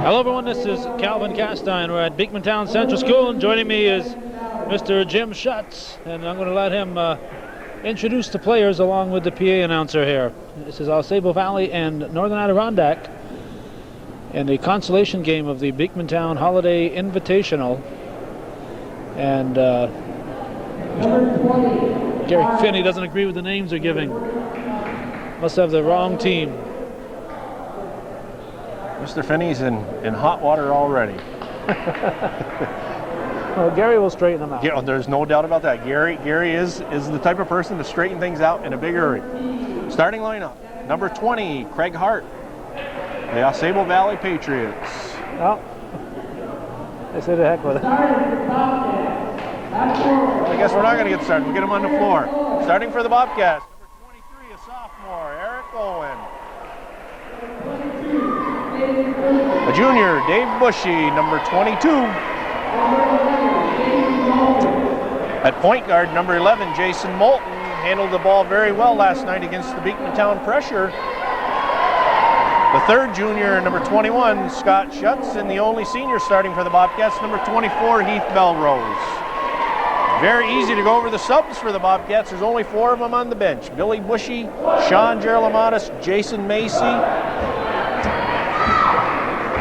Hello everyone, this is Calvin Castine. We're at Beekmantown Central School, and joining me is Mr. Jim Schutz, and I'm going to let him introduce the players along with the PA announcer here. This is Sable Valley and Northern Adirondack in the consolation game of the Beekmantown Holiday Invitational. And Gary Finney doesn't agree with the names they're giving. Must have the wrong team. Mr. Finney's in hot water already. Well, Gary will straighten them out. Yeah, there's no doubt about that. Gary is the type of person to straighten things out in a big hurry. Starting lineup, number 20, Craig Hart, the Sable Valley Patriots. Well, I say the heck with it. I guess we're not going to get started. We'll get him on the floor. Starting for the Bobcats, number 23, a sophomore, Eric Owen. A junior, Dave Bushy, number 22. At point guard, number 11, Jason Moulton, handled the ball very well last night against the Beekmantown pressure. The third junior, number 21, Scott Schutz, and the only senior starting for the Bobcats, number 24, Heath Belrose. Very easy to go over the subs for the Bobcats. There's only 4 of them on the bench. Billy Bushy, Sean Gerlamatis, Jason Macy,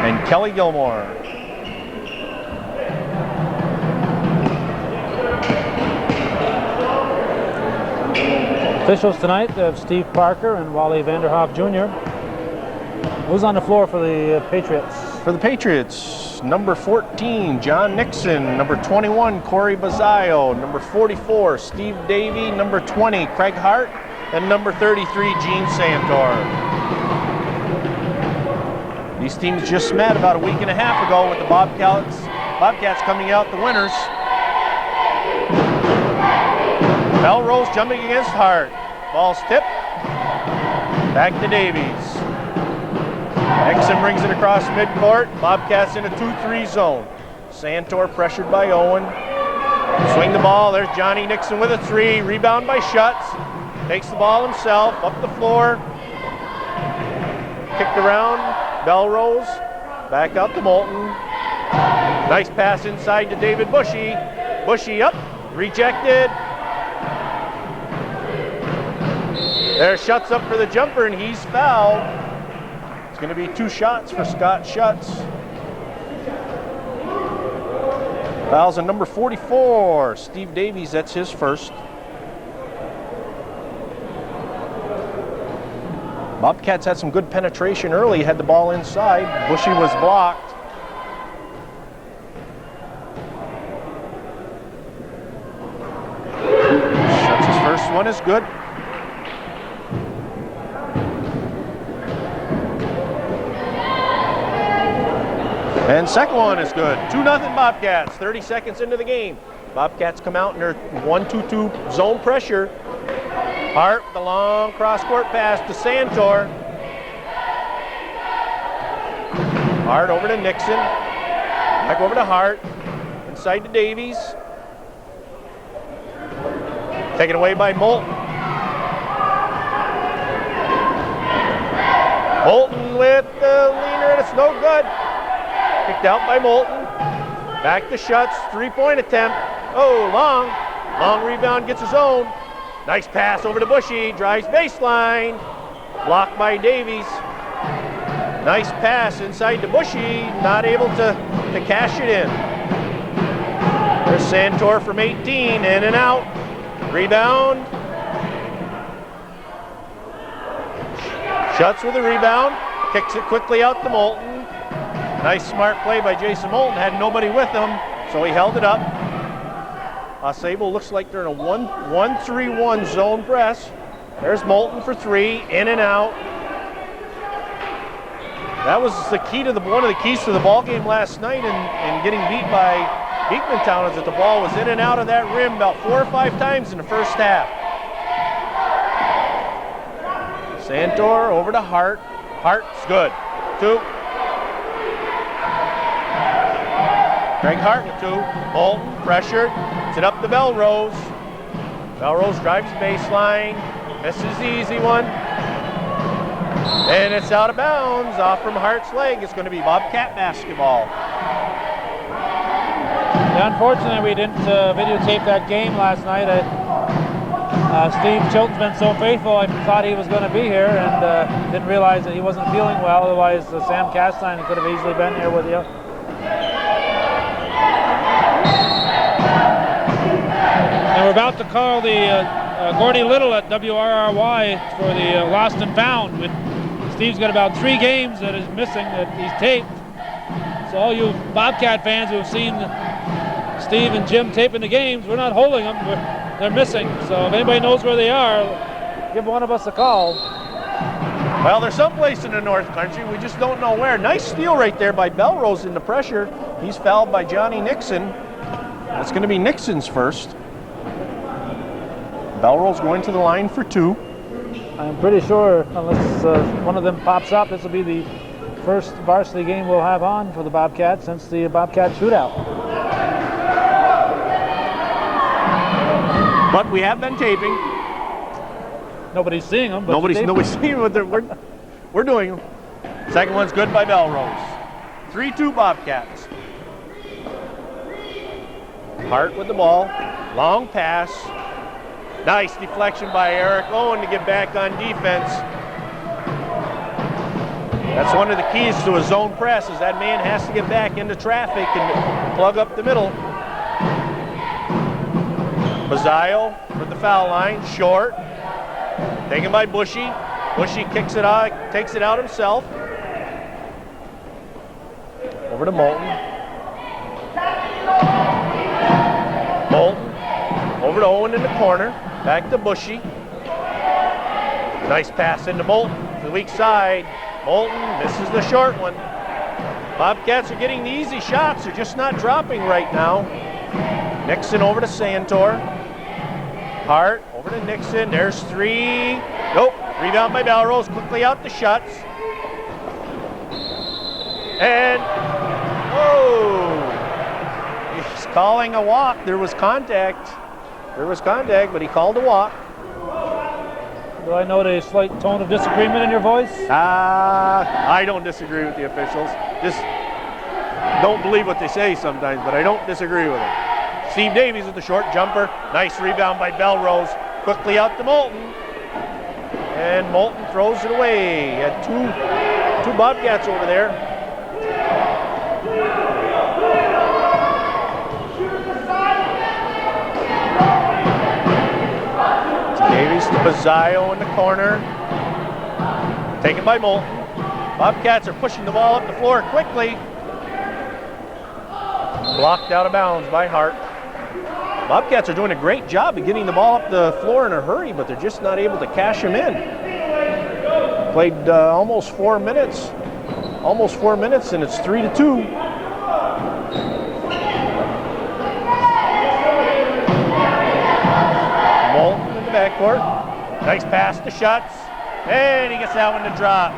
and Kelly Gilmore. Officials tonight have Steve Parker and Wally Vanderhoff Jr. Who's on the floor for the Patriots? For the Patriots, number 14, John Nixon, number 21, Corey Bazzaio, number 44, Steve Davey, number 20, Craig Hart, and number 33, Gene Santor. These teams just met about a week and a half ago with the Bobcats coming out the winners. Belrose jumping against Hart. Ball's tipped. Back to Davies. Nixon brings it across midcourt. Bobcats in a 2-3 zone. Santor pressured by Owen. Swing the ball. There's Johnny Nixon with a 3. Rebound by Schutz. Takes the ball himself. Up the floor. Kicked around. Belrose. Back out to Moulton. Nice pass inside to David Bushy. Bushy up. Rejected. There, Schutz up for the jumper, and he's fouled. It's going to be 2 shots for Scott Schutz. Fouls on number 44, Steve Davies. That's his first. Bobcats had some good penetration early, had the ball inside. Bushy was blocked. Schutz's first one is good. And second one is good. 2-0 Bobcats, 30 seconds into the game. Bobcats come out in their 1-2-2 zone pressure. Hart, the long cross-court pass to Santor. Hart over to Nixon. Back over to Hart. Inside to Davies. Taken away by Moulton. Moulton with the leaner, and it's no good. Kicked out by Moulton. Back to Schutz, 3-point attempt. Oh, long rebound, gets his own. Nice pass over to Bushy, drives baseline. Blocked by Davies. Nice pass inside to Bushy, not able to cash it in. There's Santor from 18, in and out. Rebound. Schutz with the rebound, kicks it quickly out to Moulton. Nice smart play by Jason Moulton, had nobody with him, so he held it up. Sable looks like they're in a 1-3-1 zone press. There's Moulton for 3, in and out. That was the key to one of the keys to the ball game last night and getting beat by Beekmantown, is that the ball was in and out of that rim about 4 or 5 times in the first half. Santor over to Hart. Hart's good. 2. Craig Hart with 2. Moulton pressured. Gets it up to Belrose. Belrose drives baseline. This is the easy one. And it's out of bounds, off from Hart's leg. It's going to be Bobcat basketball. Yeah, unfortunately, we didn't videotape that game last night. Steve Chilton's been so faithful, I thought he was going to be here, and didn't realize that he wasn't feeling well. Otherwise, Sam Castine could have easily been here with you. And we're about to call the Gordy Little at WRRY for the Lost and Found. Steve's got about 3 games that is missing that he's taped. So all you Bobcat fans who have seen Steve and Jim taping the games, we're not holding them. They're missing. So if anybody knows where they are, give one of us a call. Well, they're someplace in the North Country. We just don't know where. Nice steal right there by Belrose in the pressure. He's fouled by Johnny Nixon. That's going to be Nixon's first. Belrose going to the line for 2. I'm pretty sure, unless one of them pops up, this will be the first varsity game we'll have on for the Bobcats since the Bobcat shootout. But we have been taping. Nobody's seeing them. But nobody's seeing them. We're doing them. Second one's good by Belrose. 3-2 Bobcats. Hart with the ball. Long pass. Nice deflection by Eric Owen to get back on defense. That's one of the keys to a zone press, is that man has to get back into traffic and plug up the middle. Bazzaio for the foul line, short. Taken by Bushy. Bushy kicks it out, takes it out himself. Over to Moulton. Moulton over to Owen in the corner. Back to Bushy. Nice pass into Moulton to the weak side. Moulton misses the short one. Bobcats are getting the easy shots. They're just not dropping right now. Nixon over to Santor. Hart over to Nixon. There's 3. Nope. Rebound by Belrose. Quickly out the shots. And, oh! He's calling a walk. There was contact. But he called a walk. Do I note a slight tone of disagreement in your voice? I don't disagree with the officials. Just don't believe what they say sometimes, but I don't disagree with them. Steve Davies with the short jumper. Nice rebound by Belrose. Quickly out to Moulton. And Moulton throws it away. He had two Bobcats over there. Davies to Bazzaio in the corner. Taken by Moulton. Bobcats are pushing the ball up the floor quickly. Blocked out of bounds by Hart. Bobcats are doing a great job of getting the ball up the floor in a hurry, but they're just not able to cash them in. Played almost 4 minutes. And it's 3-2. Moulton in the backcourt. Nice pass to Schutz. And he gets that one to drop.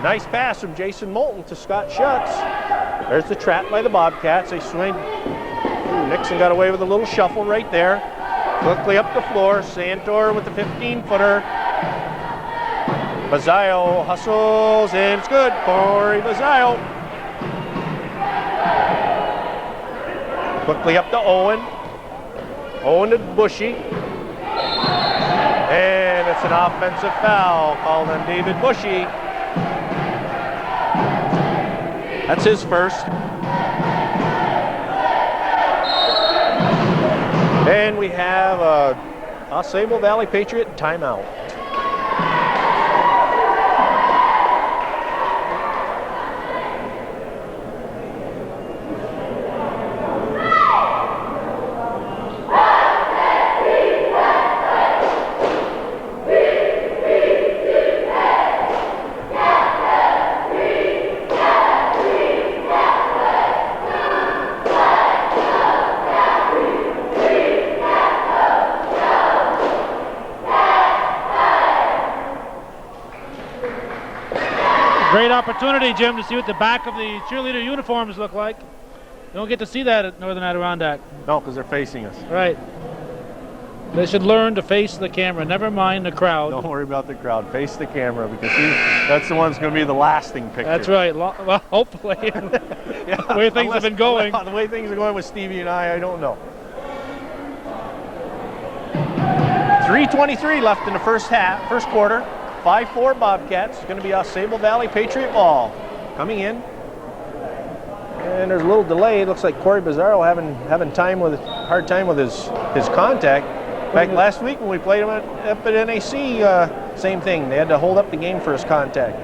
Nice pass from Jason Moulton to Scott Schutz. There's the trap by the Bobcats. They swing. Ooh, Nixon got away with a little shuffle right there. Quickly up the floor. Santor with the 15-footer. Bazzaio hustles, and it's good. Corey Bazzaio. Quickly up to Owen. Owen to Bushy. And it's an offensive foul called on David Bushy. That's his first. And we have a Sable Valley Patriot timeout. Great opportunity, Jim, to see what the back of the cheerleader uniforms look like. You don't get to see that at Northern Adirondack. No, because they're facing us. Right. They should learn to face the camera. Never mind the crowd. Don't worry about the crowd. Face the camera because that's the one that's going to be the lasting picture. That's right. Well, hopefully. Yeah, the way things have been going. The way things are going with Stevie and I don't know. 3:23 left in the first quarter. 5-4 Bobcats. It's going to be a Sable Valley Patriot ball coming in. And there's a little delay. It looks like Corey Bizzarro having hard time with his contact. In fact, last week when we played him up at NAC, same thing. They had to hold up the game for his contact.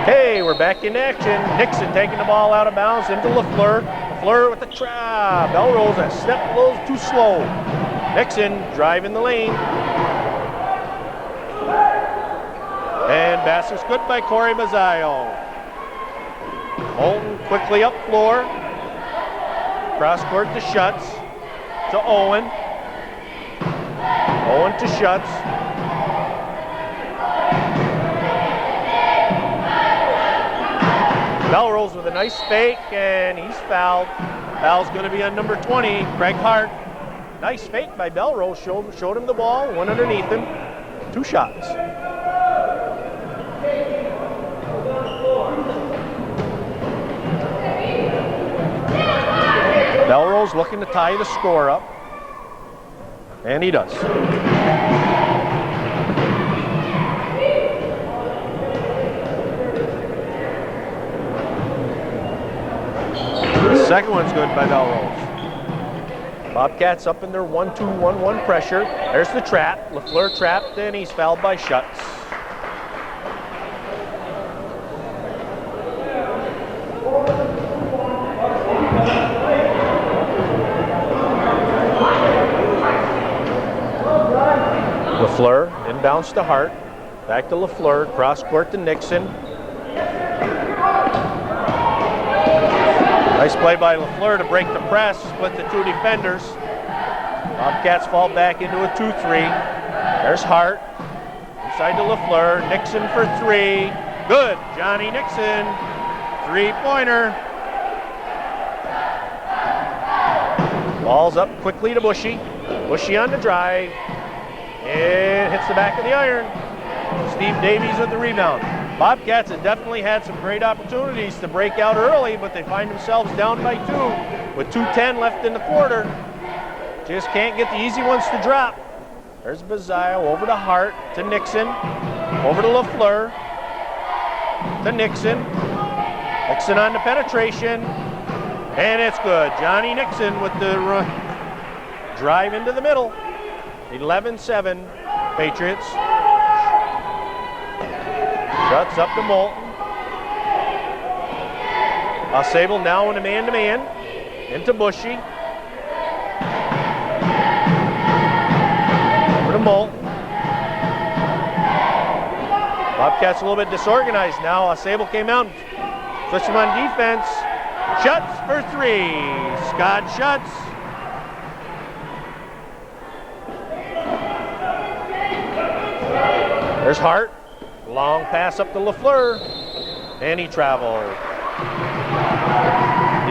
Okay, we're back in action. Nixon taking the ball out of bounds into LaFleur. LaFleur with the trap. Bell rolls a step a little too slow. Nixon driving the lane. And pass is good by Corey Mazzaio. Moulton quickly up floor. Cross court to Schutz. To Owen. Owen to Schutz. Belrose with a nice fake, and he's fouled. Foul's going to be on number 20, Craig Hart. Nice fake by Belrose. Showed him the ball, one underneath him. 2 shots. Belrose looking to tie the score up, and he does. The second one's good by Belrose. Bobcats up in their 1-2-1-1 pressure. There's the trap. LaFleur trapped, and he's fouled by Schutz. LaFleur inbounds to Hart. Back to LaFleur. Cross court to Nixon. Nice play by LaFleur to break the press, split the 2 defenders. Bobcats fall back into a 2-3. There's Hart. Inside to LaFleur. Nixon for 3. Good. Johnny Nixon. 3-pointer. Ball's up quickly to Bushy. Bushy on the drive. And hits the back of the iron. Steve Davies with the rebound. Bobcats have definitely had some great opportunities to break out early, but they find themselves down by 2 with 2:10 left in the quarter. Just can't get the easy ones to drop. There's Bazzaio over to Hart, to Nixon, over to LaFleur, to Nixon. Nixon on the penetration, and it's good. Johnny Nixon with the drive into the middle. 11-7 Patriots. Schutz up to Moulton. Sable now in a man-to-man. Into Bushy. Over to Moulton. Bobcats a little bit disorganized now. Sable came out and switched him on defense. Schutz for 3. Scott Schutz. There's Hart. Long pass up to LaFleur, and he traveled.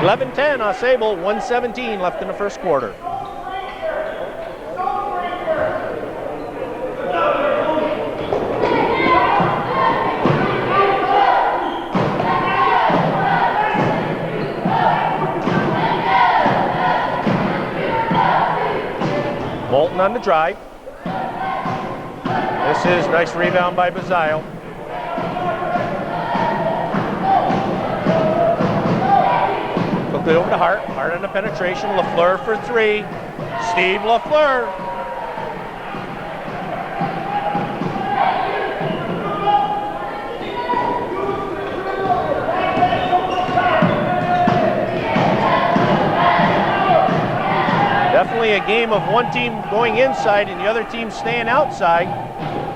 11-10 Sable, 1:17 left in the first quarter. Moulton on the drive. This is nice rebound by Bazzaio. Quickly over to Hart. Hart on the penetration. LaFleur for 3. Steve LaFleur. Definitely a game of one team going inside and the other team staying outside.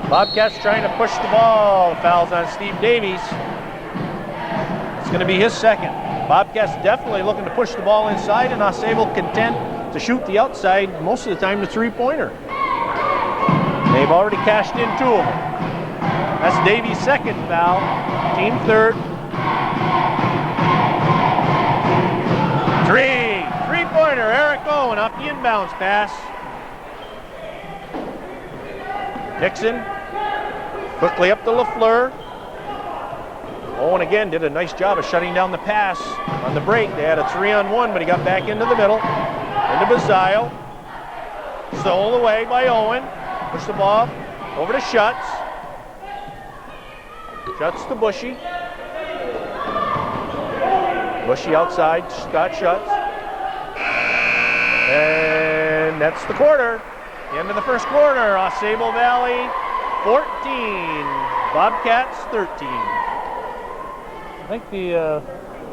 Bobcats trying to push the ball. The foul's on Steve Davies. It's going to be his second. Bobcats definitely looking to push the ball inside, and Sable content to shoot the outside most of the time the 3-pointer. They've already cashed in 2 of them. That's Davies' second foul. Team third. Three-pointer, Eric Owen off the inbounds pass. Nixon quickly up to LaFleur. Owen again did a nice job of shutting down the pass on the break. They had a 3-on-1, but he got back into the middle. Into Bazile. Stolen away by Owen. Push the ball over to Schutz. Schutz to Bushy. Bushy outside, Scott Schutz. And that's the quarter. The end of the first quarter. Sable Valley 14, Bobcats 13. I think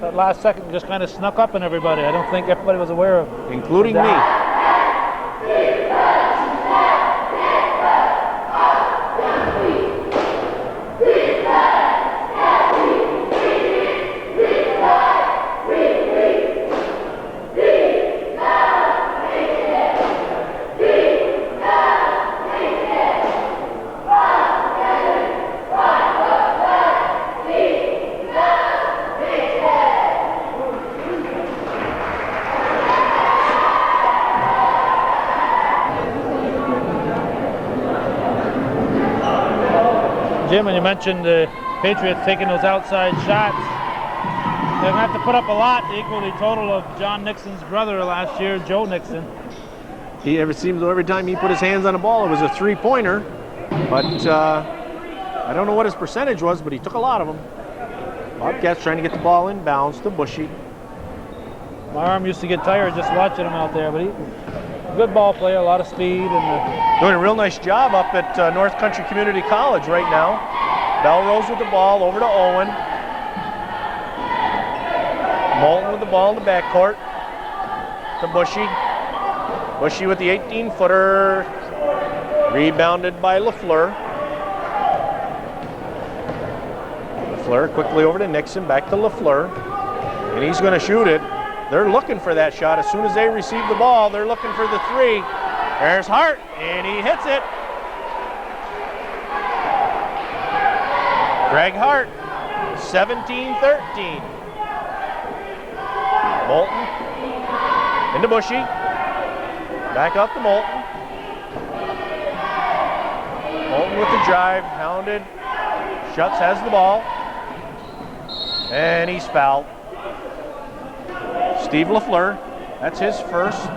that last second just kind of snuck up on everybody. I don't think everybody was aware of it. Including me. Jim, and you mentioned the Patriots taking those outside shots. They're going to have to put up a lot to equal the total of John Nixon's brother last year, Joe Nixon. Every time he put his hands on the ball, it was a three-pointer. But I don't know what his percentage was, but he took a lot of them. Bobcats trying to get the ball inbounds to Bushy. My arm used to get tired just watching him out there, but he's a good ball player, a lot of speed. And doing a real nice job up at North Country Community College right now. Belrose with the ball over to Owen. Moulton with the ball in the backcourt to Bushy. Bushy with the 18-footer. Rebounded by LaFleur. LaFleur quickly over to Nixon, back to LaFleur. And he's going to shoot it. They're looking for that shot. As soon as they receive the ball, they're looking for the three. There's Hart, and he hits it. Greg Hart, 17-13. Moulton into Bushy. Back up to Moulton. Moulton with the drive, hounded. Schutz has the ball. And he's fouled. Steve LaFleur, that's his first.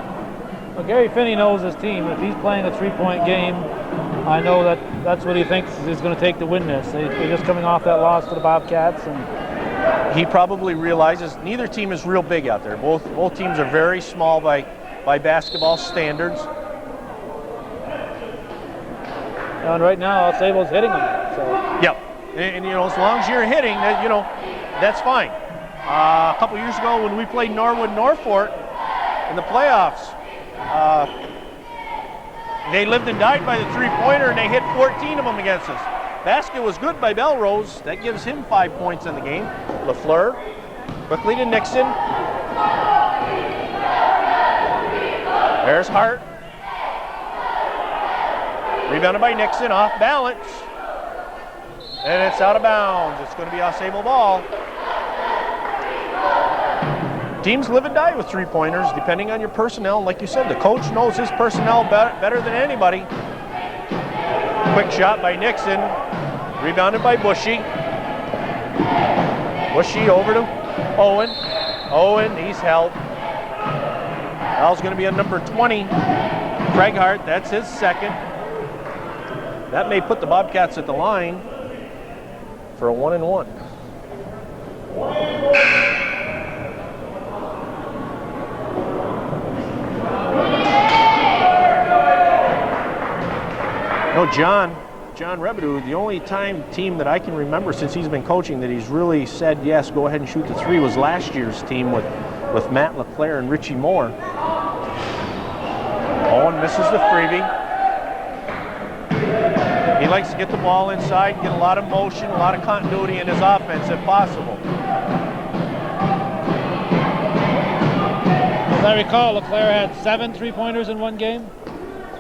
Well, Gary Finney knows his team. If he's playing a three-point game, I know that's what he thinks is going to take to win this. They're just coming off that loss to the Bobcats. And he probably realizes neither team is real big out there. Both teams are very small by basketball standards. And right now, Sable's hitting them. So. Yep. And as long as you're hitting, that's fine. A couple years ago when we played Norwood Norfolk in the playoffs, they lived and died by the three-pointer, and they hit 14 of them against us. Basket was good by Belrose. That gives him 5 points in the game. LaFleur quickly to Nixon. There's Hart. Rebounded by Nixon, off balance. And it's out of bounds. It's going to be a Sable ball. Teams live and die with three-pointers, depending on your personnel. Like you said, the coach knows his personnel better than anybody. Quick shot by Nixon. Rebounded by Bushy. Bushy over to Owen. Owen, he's held. Foul's going to be on number 20. Craig Hart, that's his second. That may put the Bobcats at the line for a 1-and-1. No, John Rebedu, the only team that I can remember since he's been coaching that he's really said, yes, go ahead and shoot the three was last year's team with Matt LeClaire and Richie Moore. Owen misses the freebie. He likes to get the ball inside, get a lot of motion, a lot of continuity in his offense if possible. As I recall, LeClaire had 7 three-pointers in one game.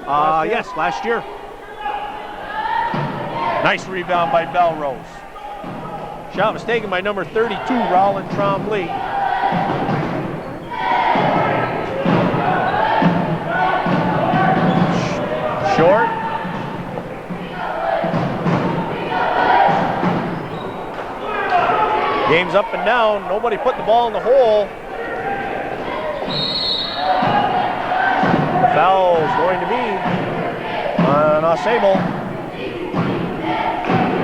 Yes, last year. Nice rebound by Belrose. Shot was taken by number 32, Roland Trombley. Short. Game's up and down. Nobody put the ball in the hole. The foul is going to be on Osable.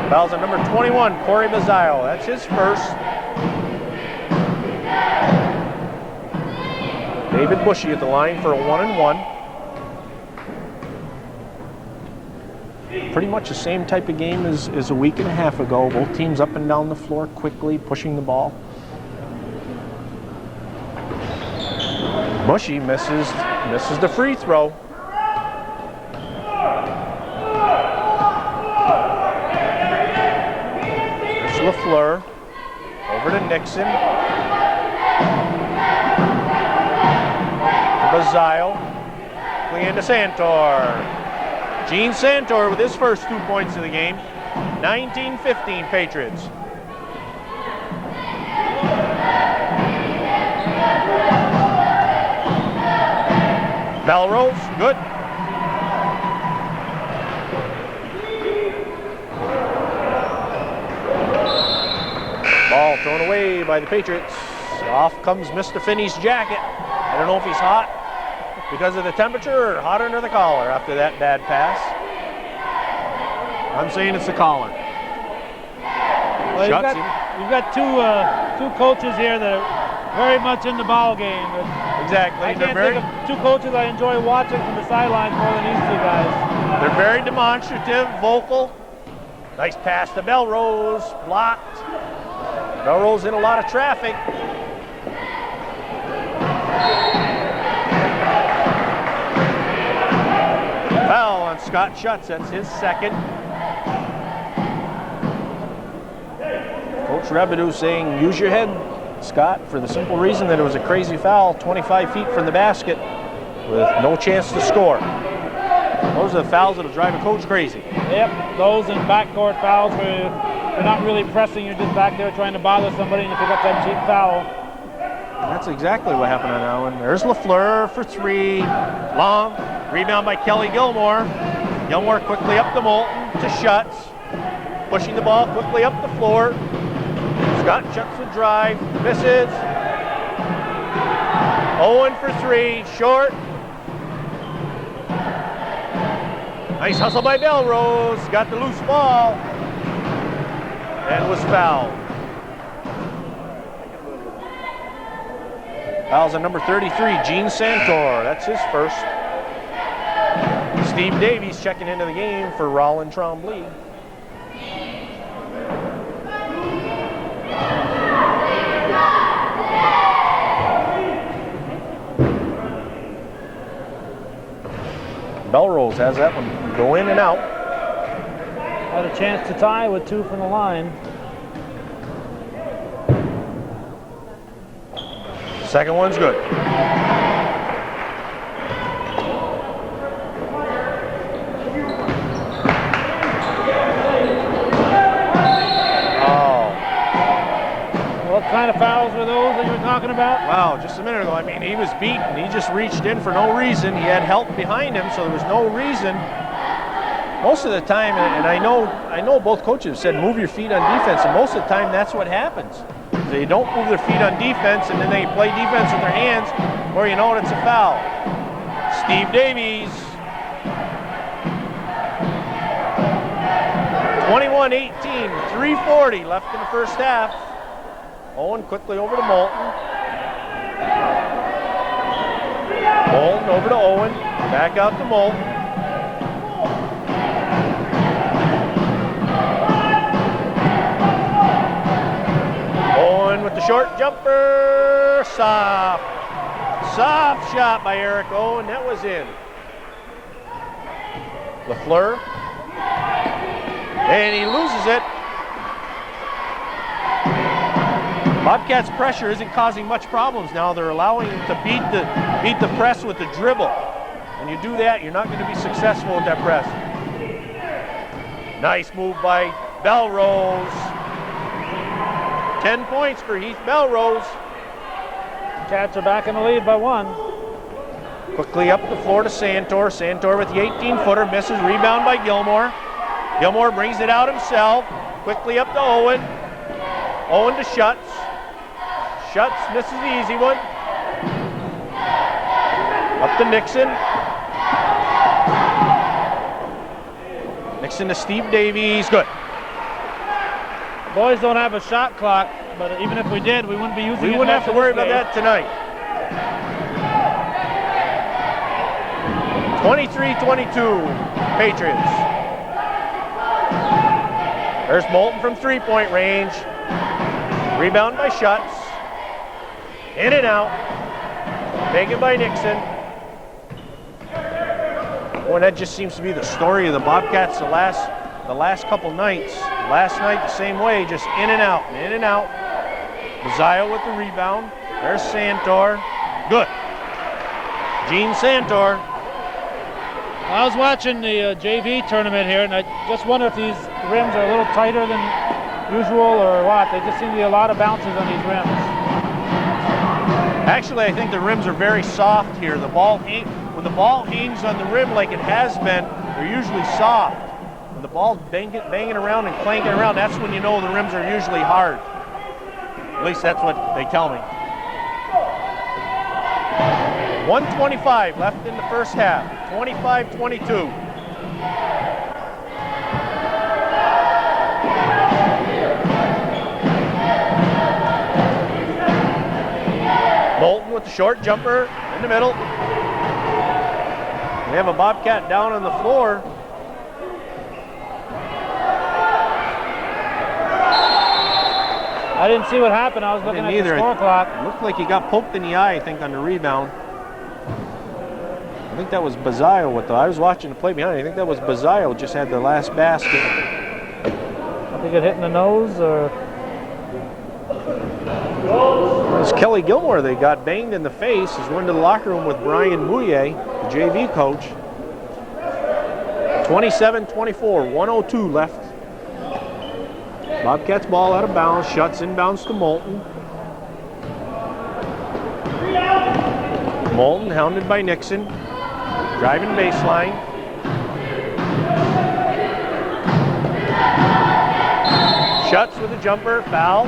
Foul's on number 21, Corey Mazzio. That's his first. David Bushy at the line for a 1-and-1. Pretty much the same type of game as a week and a half ago. Both teams up and down the floor quickly, pushing the ball. Bushy misses the free throw. LaFleur over to Nixon. Mazzio. Clean to Santor. Gene Santor with his first 2 points of the game. 19-15 Patriots. Belrose, good. Ball thrown away by the Patriots. Off comes Mr. Finney's jacket. I don't know if he's hot because of the temperature or hot under the collar after that bad pass. I'm saying it's the collar. Well, you've got two coaches here that are very much in the ball game. Exactly. I can't think of two coaches I enjoy watching from the sidelines more than these two guys. They're very demonstrative, vocal. Nice pass to Belrose, blocked. Belrose in a lot of traffic. Foul on Scott Schutz, that's his second. Coach Rebidoux saying, use your head, Scott, for the simple reason that it was a crazy foul 25 feet from the basket with no chance to score. Those are the fouls that'll drive a coach crazy. Yep, those and backcourt fouls where you're not really pressing, you're just back there trying to bother somebody and you pick up that cheap foul. And that's exactly what happened on that one. There's LaFleur for three. Long. Rebound by Kelly Gilmore. Gilmore quickly up to Moulton to Schutz. Pushing the ball quickly up the floor. Scott Schutz would drive. Misses. Owen for three. Short. Nice hustle by Belrose. Got the loose ball. And was fouled. Fouls on number 33, Gene Santor. That's his first. Steve Davies checking into the game for Roland Trombley. Belrose has that one go in and out. Had a chance to tie with two from the line. Second one's good. What kind of fouls were those that you were talking about? Wow, just a minute ago. I mean, he was beaten. He just reached in for no reason. He had help behind him, so there was no reason. Most of the time, and I know both coaches said move your feet on defense, and most of the time that's what happens. They don't move their feet on defense, and then they play defense with their hands, or you know it, it's a foul. Steve Davies. 21-18, 3:40 left in the first half. Owen quickly over to Moulton. Moulton over to Owen. Back out to Moulton. Owen with the short jumper. Soft shot by Eric Owen. That was in. LaFleur. And he loses it. Bobcats pressure isn't causing much problems now. They're allowing him to beat the press with the dribble. When you do that, you're not going to be successful with that press. Nice move by Belrose. 10 points for Heath Belrose. Cats are back in the lead by 1. Quickly up the floor to Santor. Santor with the 18-footer, misses. Rebound by Gilmore. Gilmore brings it out himself. Quickly up to Owen. Owen to Schutz. Schutz misses the easy one. Up to Nixon. Nixon to Steve Davies. Good. Boys don't have a shot clock, but even if we did, we wouldn't be using it. We wouldn't have to worry about that tonight. 23-22, Patriots. There's Moulton from three-point range. Rebound by Schutz. In and out. Taken by Nixon. Boy, that just seems to be the story of the Bobcats the last couple nights. Last night the same way, just in and out, in and out. Bazio with the rebound. There's Santor. Good. Gene Santor. I was watching the JV tournament here, and I just wonder if these rims are a little tighter than usual or what. There just seem to be a lot of bounces on these rims. Actually, I think the rims are very soft here. When the ball hangs on the rim like it has been, they're usually soft. When the ball's banging around and clanking around, that's when you know the rims are usually hard. At least that's what they tell me. 1:25 left in the first half. 25-22. Moulton with the short jumper in the middle. We have a Bobcat down on the floor. I didn't see what happened. I was looking at the score clock. It looked like he got poked in the eye, I think, on the rebound. I think that was Bazio I was watching the play behind. I think that was Bazio just had the last basket. I think it hit in the nose or... It was Kelly Gilmore they got banged in the face. He's went to the locker room with Brian Mouillet, the JV coach. 27-24, 1:02 left. Bobcats ball out of bounds. Schutz inbounds to Moulton. Moulton hounded by Nixon. Driving baseline. Schutz with a jumper, foul.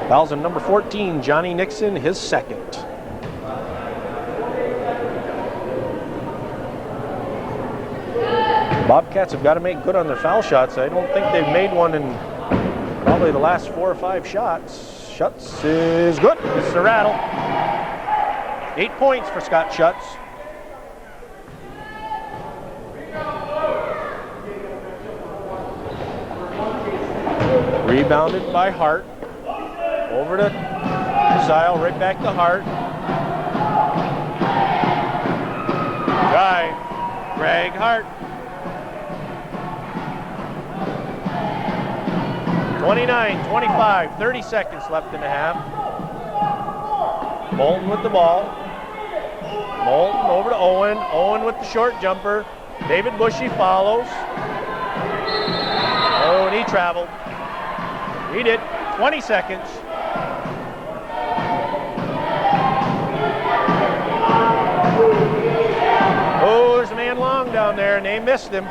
Fouls on number 14, Johnny Nixon, his second. Bobcats have got to make good on their foul shots. I don't think they've made one in probably the last 4 or 5 shots. Schutz is good. It's a rattle. 8 points for Scott Schutz. Rebounded by Hart. Over to Zile, right back to Hart. Drive. Greg Hart. 29-25, 30 seconds left in the half. Moulton with the ball. Moulton over to Owen. Owen with the short jumper. David Bushy follows. Oh, and he traveled. He did. 20 seconds. Oh, there's a man long down there, and they missed him.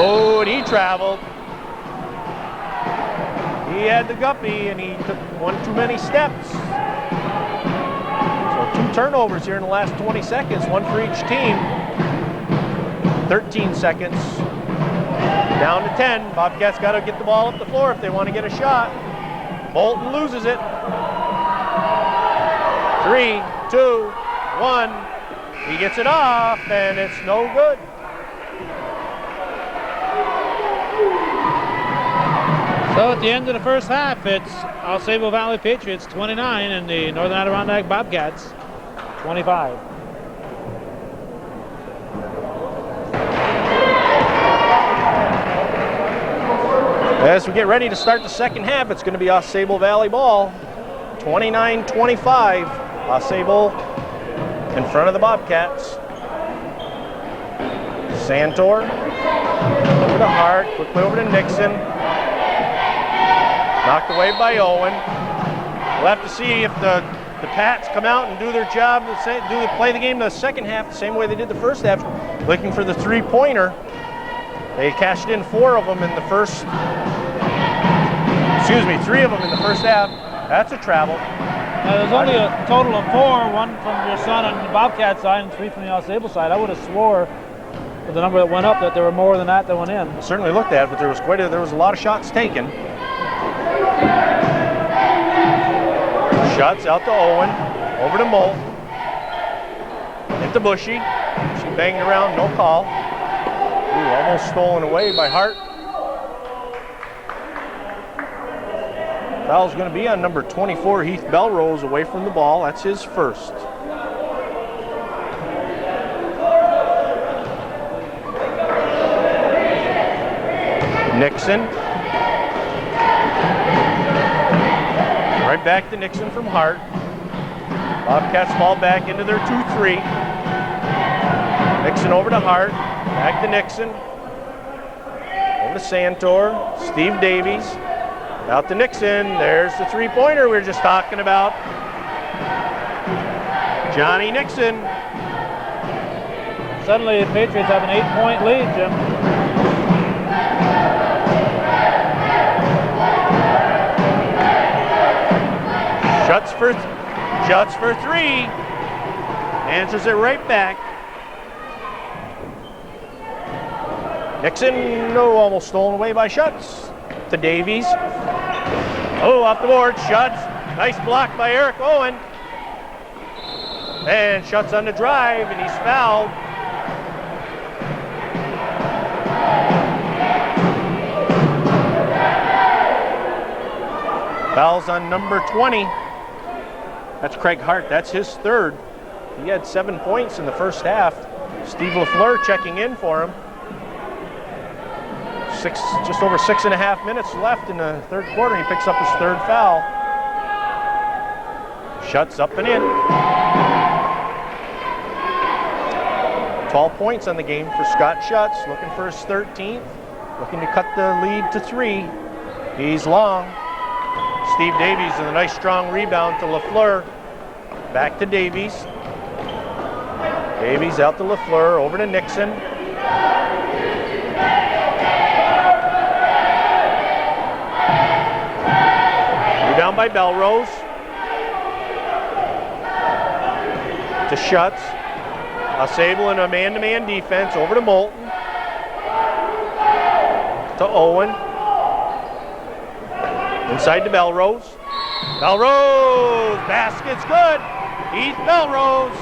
Oh, and he traveled. He had the guppy, and he took one too many steps. So 2 turnovers here in the last 20 seconds, 1 for each team. 13 seconds. Down to 10. Bobcats got to get the ball up the floor if they want to get a shot. Moulton loses it. 3, 2, 1. He gets it off, and it's no good. So at the end of the first half, it's Alsabo Valley Patriots 29 and the Northern Adirondack Bobcats 25. As we get ready to start the second half, it's going to be AuSable Valley ball. 29-25. AuSable in front of the Bobcats. Santor over to Hart, quickly over to Nixon. Knocked away by Owen. We'll have to see if the Pats come out and do their job, play the game in the second half the same way they did the first half, looking for the three-pointer. They cashed in 4 of them in the first, 3 of them in the first half. That's a travel. There's only a total of 4, 1 from your son on the Bobcat side and 3 from the AuSable side. I would have swore with the number that went up that there were more than that went in. Certainly looked at, but there was a lot of shots taken. Shots out to Owen, over to Molt. Hit the Bushy. She banging around, no call. Ooh, almost stolen away by Hart. Foul's going to be on number 24, Heath Belrose, away from the ball. That's his first. Nixon. Right back to Nixon from Hart. Bobcats fall back into their 2-3. Nixon over to Hart. Back to Nixon. Over to Santor. Steve Davies. Out to Nixon. There's the three-pointer we were just talking about. Johnny Nixon. Suddenly the Patriots have an 8-point lead, Jim. Shuts for 3. Answers it right back. Nixon, almost stolen away by Shuts. To Davies. Oh, off the board, Shuts. Nice block by Eric Owen. And Shuts on the drive, and he's fouled. Fouls on number 20. That's Craig Hart. That's his third. He had 7 points in the first half. Steve LaFleur checking in for him. Just over 6.5 minutes left in the third quarter. He picks up his third foul. Shuts up and in. 12 points on the game for Scott Shuts. Looking for his 13th. Looking to cut the lead to 3. He's long. Steve Davies with a nice strong rebound to LaFleur. Back to Davies. Davies out to LaFleur, over to Nixon. Rebound by Belrose. To Shuts. AuSable in a man-to-man defense, over to Moulton. To Owen. Inside to Belrose. Belrose, basket's good. Heath Belrose.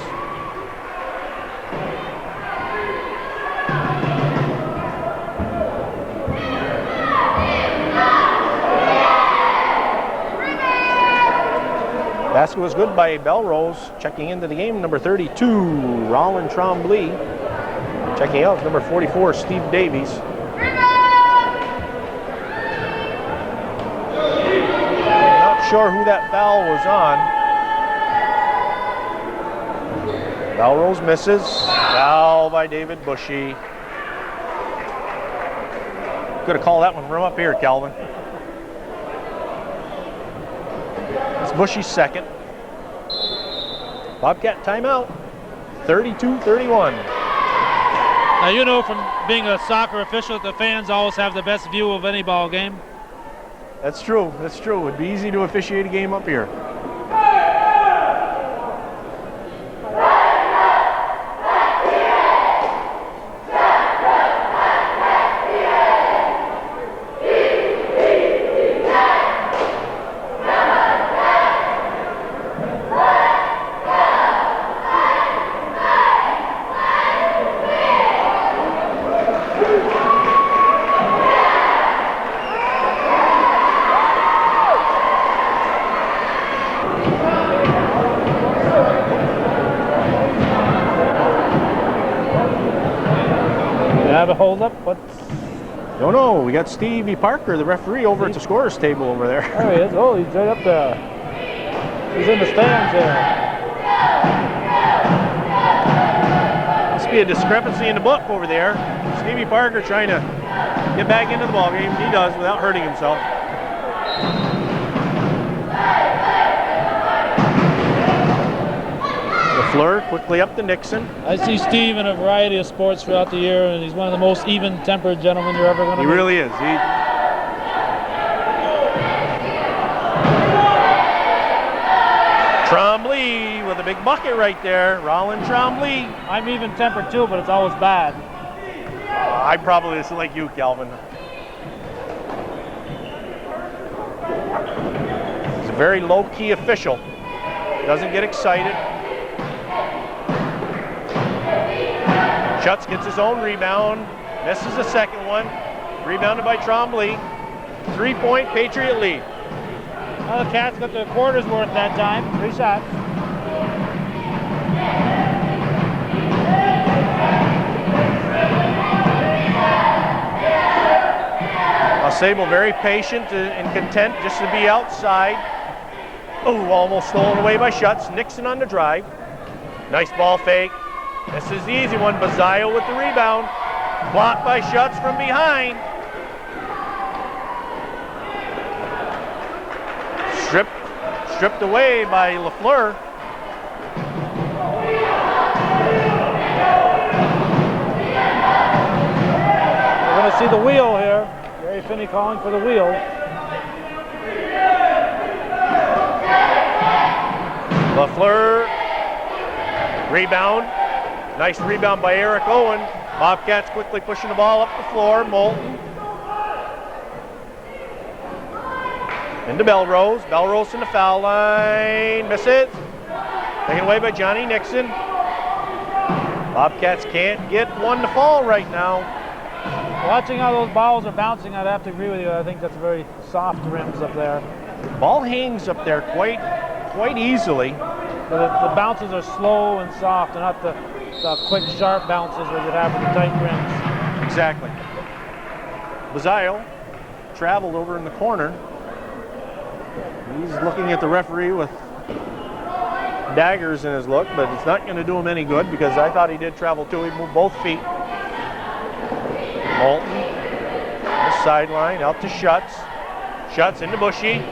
Basket was good by Belrose. Checking into the game, number 32, Roland Trombley. Checking out, number 44, Steve Davies. Sure who that foul was on. Belrose misses. Foul by David Bushy. Could have called that one from up here, Calvin. It's Bushy's second. Bobcat timeout. 32-31. Now you know from being a soccer official that the fans always have the best view of any ball game. That's true. That's true. It'd be easy to officiate a game up here. Have a hold up. What's No, no, we got Stevie Parker, the referee, over at the scorer's table over there. There he is. Oh, he's right up there. He's in the stands there. Must be a discrepancy in the book over there. Stevie Parker trying to get back into the ball game. He does without hurting himself. LaFleur quickly up to Nixon. I see Steve in a variety of sports throughout the year, and he's one of the most even-tempered gentlemen you're ever going to meet. He really is. Trombley with a big bucket right there. Roland Trombley. I'm even-tempered too, but it's always bad. I'm probably just like you, Calvin. He's a very low-key official. Doesn't get excited. Schutz gets his own rebound. Misses the second one. Rebounded by Trombley. 3-point Patriot lead. Well, the Cats got their quarters worth that time. 3 shots. Sable very patient and content just to be outside. Oh, almost stolen away by Schutz. Nixon on the drive. Nice ball fake. This is the easy one. Bazile with the rebound. Blocked by Schutz from behind. Stripped away by LaFleur. We're going to see the wheel here. Gary Finney calling for the wheel. LaFleur. Rebound. Nice rebound by Eric Owen. Bobcats quickly pushing the ball up the floor. Moulton. Into Belrose. Belrose in the foul line. Misses. Taken away by Johnny Nixon. Bobcats can't get one to fall right now. Watching how those balls are bouncing, I'd have to agree with you. I think that's very soft rims up there. Ball hangs up there quite easily. But the bounces are slow and soft, and not the quick, sharp bounces that you have with the tight rims. Exactly. Bazile traveled over in the corner. He's looking at the referee with daggers in his look, but it's not going to do him any good because I thought he did travel too. He moved both feet. Moulton, the sideline, out to Schutz. Schutz into Bushy.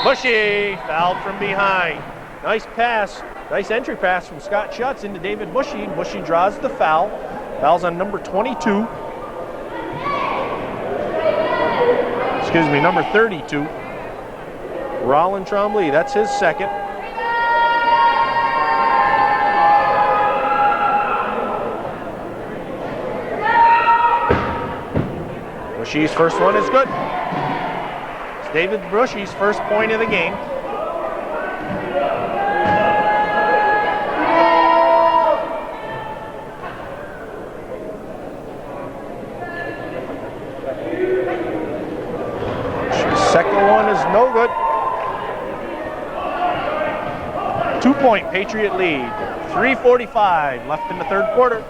Bushy fouled from behind. Nice pass, nice entry pass from Scott Schutz into David Bushy. Bushy draws the foul. Foul's on number 22. Excuse me, number 32. Roland Trombley, that's his second. Bushy's first one is good. It's David Bushy's first point of the game. Second one is no good. 2-point Patriot lead. 3:45 left in the third quarter.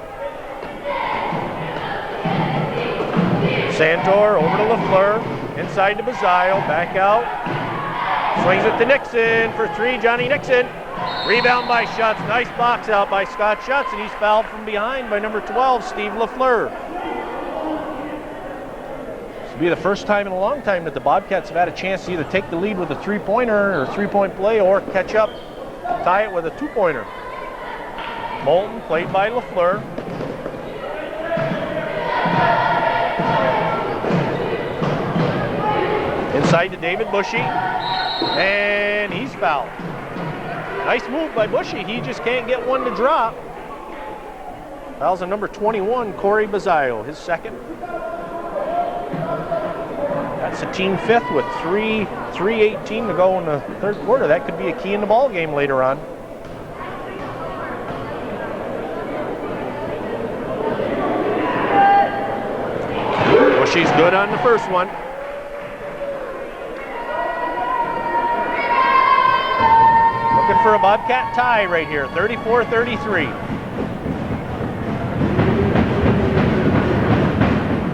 Santor over to LaFleur. Inside to Bazile. Back out. Swings it to Nixon for 3. Johnny Nixon. Rebound by Schutz. Nice box out by Scott Schutz, and he's fouled from behind by number 12, Steve LaFleur. This will be the first time in a long time that the Bobcats have had a chance to either take the lead with a 3-pointer or 3-point play or catch up, tie it with a 2-pointer. Moulton played by LaFleur. Inside to David Bushy, and he's fouled. Nice move by Bushy. He just can't get one to drop. Foul's on number 21, Corey Bazile, his second. That's a team fifth with 3:18 to go in the third quarter. That could be a key in the ball game later on. Bushy's good on the first one. Looking for a Bobcat tie right here, 34-33.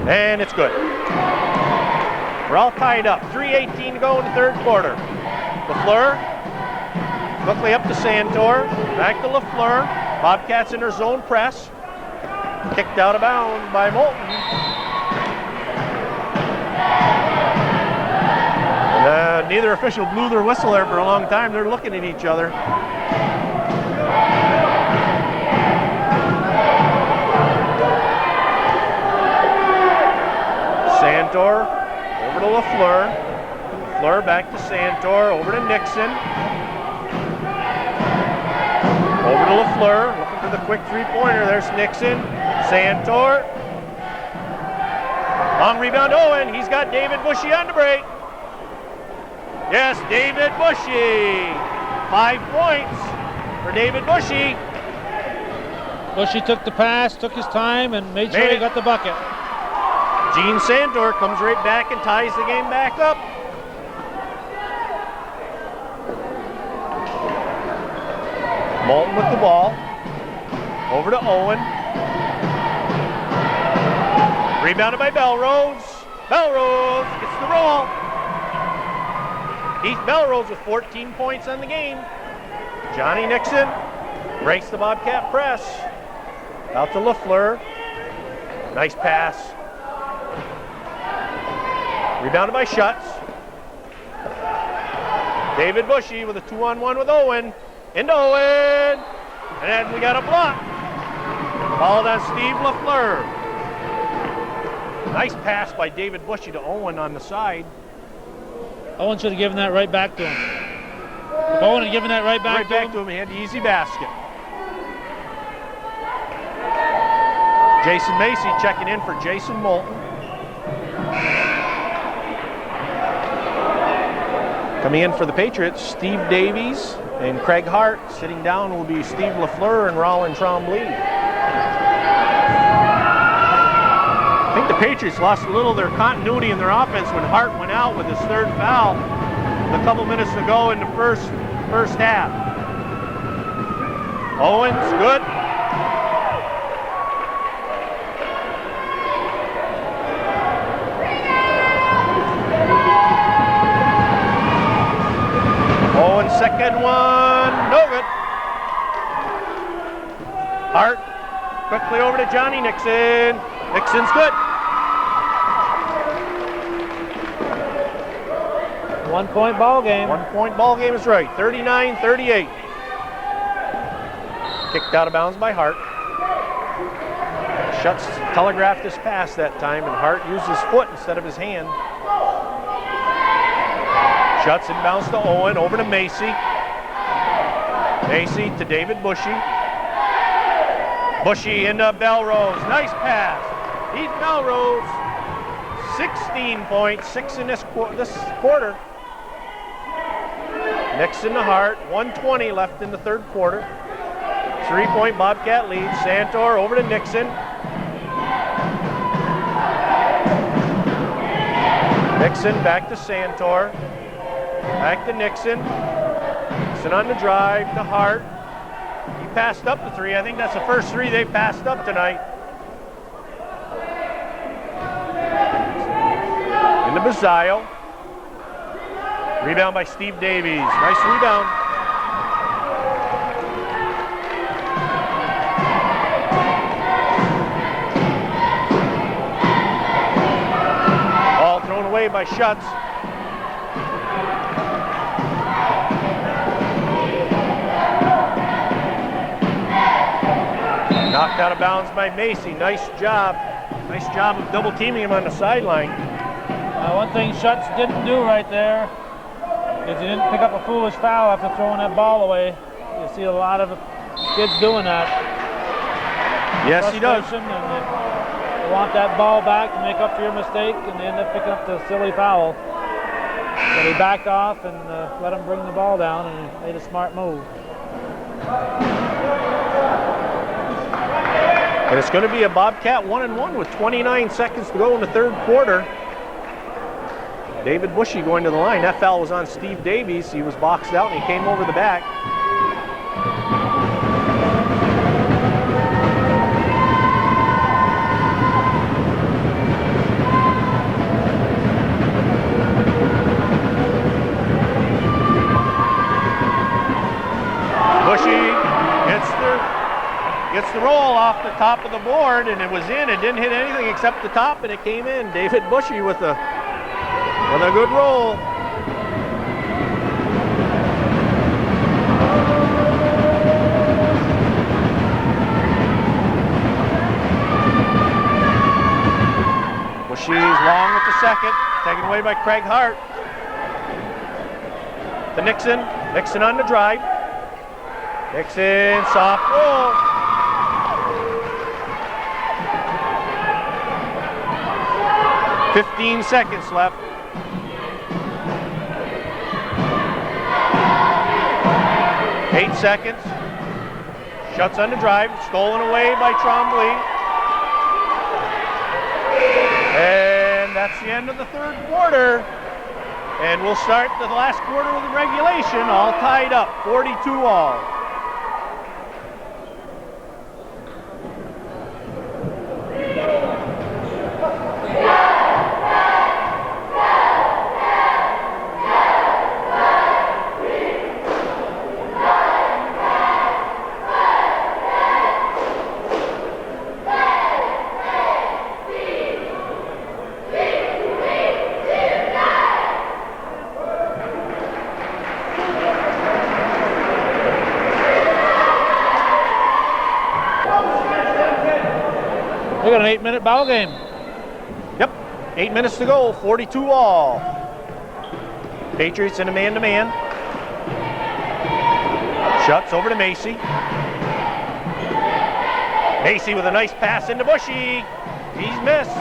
And it's good. We're all tied up. 3:18 to go in the third quarter. LaFleur, quickly up to Santor, back to LaFleur. Bobcats in their zone press. Kicked out of bounds by Moulton. And, neither official blew their whistle there for a long time. They're looking at each other. Santor over to LaFleur. LaFleur back to Santor, over to Nixon. Over to LaFleur, looking for the quick three-pointer. There's Nixon. Santor. Long rebound, Owen. He's got David Bushy on the break. Yes, David Bushy. 5 points for David Bushy. Bushy took the pass, took his time, and made sure he got the bucket. Gene Santor comes right back and ties the game back up. Moulton with the ball. Over to Owen. Rebounded by Belrose. Belrose gets the roll. Heath Belrose with 14 points on the game. Johnny Nixon breaks the Bobcat press. Out to LaFleur. Nice pass. Rebounded by Schutz. David Bushy with a 2-on-1 with Owen. Into Owen. And we got a block. Followed on Steve LaFleur. Nice pass by David Bushy to Owen on the side. Owen should have given that right back to him. If Owen had given that right back to him, he had the easy basket. Jason Macy checking in for Jason Moulton. Coming in for the Patriots, Steve Davies and Craig Hart. Sitting down will be Steve LaFleur and Roland Trombley. I think the Patriots lost a little of their continuity in their offense when Hart went out with his third foul a couple minutes to go in the first half. Owens, good. Owens, second one, no good. Hart, quickly over to Johnny Nixon. Nixon's good. 1 point ball game. 1 point ball game is right. 39-38. Kicked out of bounds by Hart. Schutz telegraphed his pass that time, and Hart used his foot instead of his hand. Schutz inbounds to Owen, over to Macy. Macy to David Bushy. Bushy into Belrose. Nice pass. Heath Belrose, 16 points, 6 in this quarter. Nixon to Hart, 1:20 left in the third quarter. 3-point Bobcat lead. Santor over to Nixon. Nixon back to Santor. Back to Nixon. Nixon on the drive to Hart. He passed up the three. I think that's the first three they passed up tonight. Into Bazzaio. Rebound by Steve Davies. Nice rebound. Ball thrown away by Schutz. Knocked out of bounds by Macy. Nice job. Nice job of double teaming him on the sideline. One thing Schutz didn't do right there is he didn't pick up a foolish foul after throwing that ball away. You see a lot of kids doing that. Yes, he does. And they want that ball back to make up for your mistake, and they end up picking up the silly foul. So he backed off and let him bring the ball down, and he made a smart move. And it's going to be a Bobcat 1-1 with 29 seconds to go in the third quarter. David Bushy going to the line. That foul was on Steve Davies. He was boxed out and he came over the back. Gets the roll off the top of the board, and it was in. It didn't hit anything except the top, and it came in. David Bushy with a good roll. Bushy's long with the second, taken away by Craig Hart. To Nixon. Nixon on the drive. Nixon, soft roll. "15 seconds left. Eight seconds. Shuts on the drive. Stolen away by Trombley. And that's the end of the third quarter. And we'll start the last quarter with the regulation, all tied up, 42 all. We got an 8-minute ball game. Yep, 8 minutes to go, 42 all. Patriots in a man-to-man. Shuts over to Macy. Macy with a nice pass into Bushy. He's missed.